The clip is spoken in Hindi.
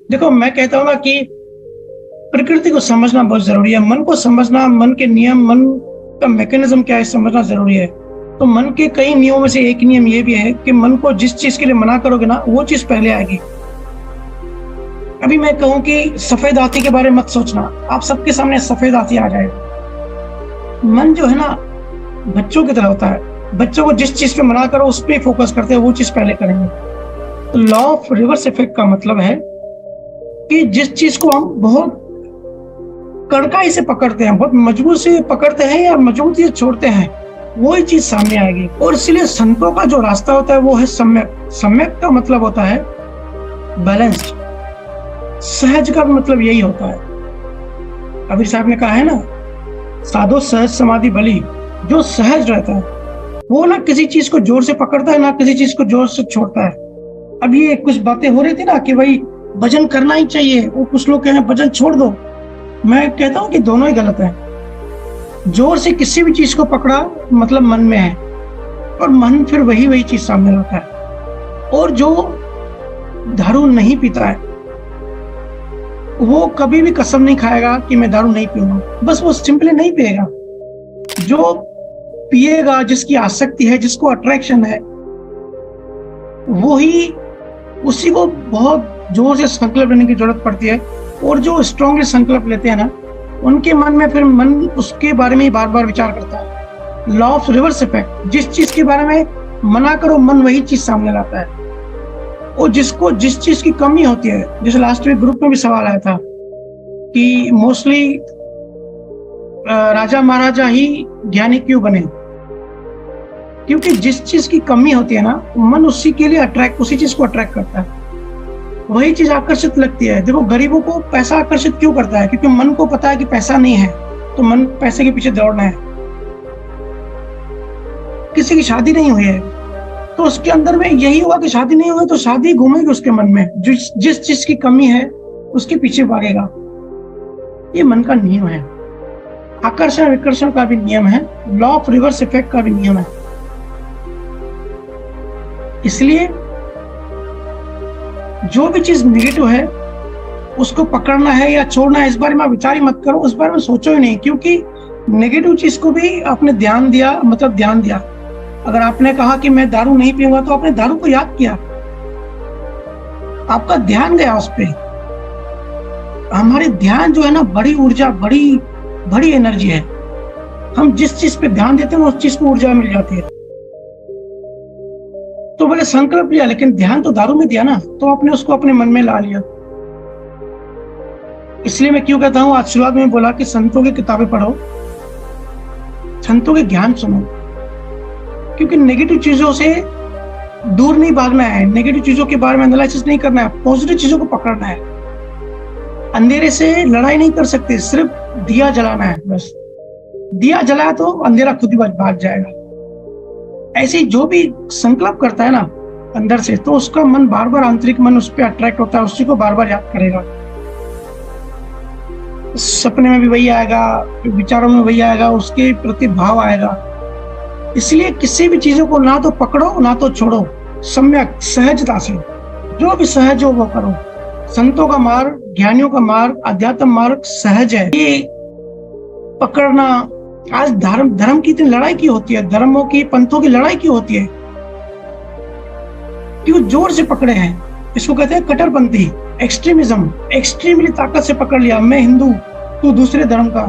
देखो, मैं कहता हूँ ना कि प्रकृति को समझना बहुत ज़रूरी है, मन को समझना, मन के नियम, मन का मैकेनिज़्म क्या है समझना ज़रूरी है। तो मन के कई नियमों में से एक नियम ये भी है कि मन को जिस चीज़ के लिए मना करोगे ना, वो चीज़ पहले आएगी। अभी मैं कहूँ कि सफ़ेद हाथी के बारे में मत सोचना, आप सबके सामने सफ़ेद हाथी आ जाएगा। मन जो है ना, बच्चों की तरह होता है, बच्चों को जिस चीज़ पे मना करो उस पे फोकस करते हैं, वो चीज़ पहले करेंगे। तो लॉ ऑफ रिवर्स इफ़ेक्ट का मतलब है कि जिस चीज़ को हम बहुत कड़काई से पकड़ते हैं, बहुत मजबूत से पकड़ते हैं या मजबूती से छोड़ते हैं, वही चीज़ सामने आएगी। और इसलिए संतों का जो रास्ता होता है वो है सम्यक। सम्यक का मतलब होता है बैलेंस्ड। सहज का मतलब यही होता है। कबीर साहब ने कहा है ना, साधो सहज समाधि भली। जो सहज रहता है वो ना किसी चीज को जोर से पकड़ता है, ना किसी चीज को जोर से छोड़ता है। अब ये कुछ बातें हो रही थी ना कि भाई भजन करना ही चाहिए, वो कुछ लोग कह रहे हैं भजन छोड़ दो। मैं कहता हूँ कि दोनों ही गलत है। जोर से किसी भी चीज को पकड़ा मतलब मन में है, और मन फिर वही चीज सामने लाता है। और जो दारू नहीं पीता है वो कभी भी कसम नहीं खाएगा कि मैं दारू नहीं पीऊंगा, बस वो सिंपली नहीं पिएगा। जो पिएगा, जिसकी आसक्ति है, जिसको अट्रैक्शन है, वो ही, उसी को बहुत जोर से संकल्प लेने की जरूरत पड़ती है। और जो स्ट्रांगली संकल्प लेते हैं ना, उनके मन में फिर मन उसके बारे में ही बार बार विचार करता है। लॉ ऑफ रिवर्स इफेक्ट, जिस चीज के बारे में मना करो मन वही चीज सामने लाता है। और जिसको जिस चीज की कमी होती है, जैसे लास्ट वीक ग्रुप में भी सवाल आया था कि मोस्टली राजा महाराजा ही ज्ञानी क्यों बने, क्योंकि जिस चीज की कमी होती है ना, मन उसी के लिए उसी चीज को अट्रैक्ट करता है, वही चीज आकर्षित लगती है। देखो, गरीबों को पैसा आकर्षित क्यों करता है? क्योंकि मन को पता है कि पैसा नहीं है, तो मन पैसे के पीछे दौड़ना है। किसी की शादी नहीं हुई है तो उसके अंदर में यही हुआ कि शादी नहीं हुई, तो शादी घूमेगी उसके मन में, जिस चीज की कमी है उसके पीछे भागेगा। ये मन का नियम है। आकर्षण विकर्षण का भी नियम है, लॉ ऑफ रिवर्स इफेक्ट का भी नियम है। इसलिए जो भी चीज नेगेटिव है उसको पकड़ना है या छोड़ना है, इस बारे में विचार ही मत करो, उस बारे में सोचो ही नहीं। क्योंकि नेगेटिव चीज को भी आपने ध्यान दिया, मतलब ध्यान दिया। अगर आपने कहा कि मैं दारू नहीं पीऊंगा, तो आपने दारू को याद किया, आपका ध्यान गया उस पे। हमारे ध्यान जो है ना, बड़ी ऊर्जा, बड़ी एनर्जी है। हम जिस चीज पे ध्यान देते हैं उस चीज को ऊर्जा मिल जाती है। तो बोले संकल्प लिया, लेकिन ध्यान तो दारू में दिया ना, तो आपने उसको अपने मन में ला लिया। इसलिए मैं क्यों कहता हूं, आज शुरुआत में बोला कि संतों की किताबें पढ़ो, संतों के ज्ञान सुनो। क्योंकि नेगेटिव चीजों से दूर नहीं भागना है, नेगेटिव चीजों के बारे में एनालिसिस नहीं करना है, पॉजिटिव चीजों को पकड़ना है। अंधेरे से लड़ाई नहीं कर सकते, सिर्फ दिया जलाना है बस। दिया जलाया तो अंधेरा खुद ही भाग जाएगा। ऐसे ही जो भी संकल्प करता है ना अंदर से, तो उसका मन बार बार, आंतरिक मन उस पर अट्रैक्ट होता है, उसी को बार बार याद करेगा। सपने में भी वही आएगा, विचारों में वही आएगा, उसके प्रति भाव आएगा। इसलिए किसी भी चीजों को ना तो पकड़ो ना तो छोड़ो, सम्यक सहजता से, जो भी सहज हो वो करो। संतों का मार्ग, ज्ञानियों का मार्ग, अध्यात्म मार्ग सहज है। ये पकड़ना, आज धर्म की इतनी लड़ाई क्यों होती है, धर्मों की, पंथों की लड़ाई क्यों होती है? क्यों जोर से पकड़े हैं। इसको कहते हैं कट्टरपंथी, एक्सट्रीमिज्म। एक्सट्रीमली ताकत से पकड़ लिया, मैं हिंदू, तू दूसरे धर्म का।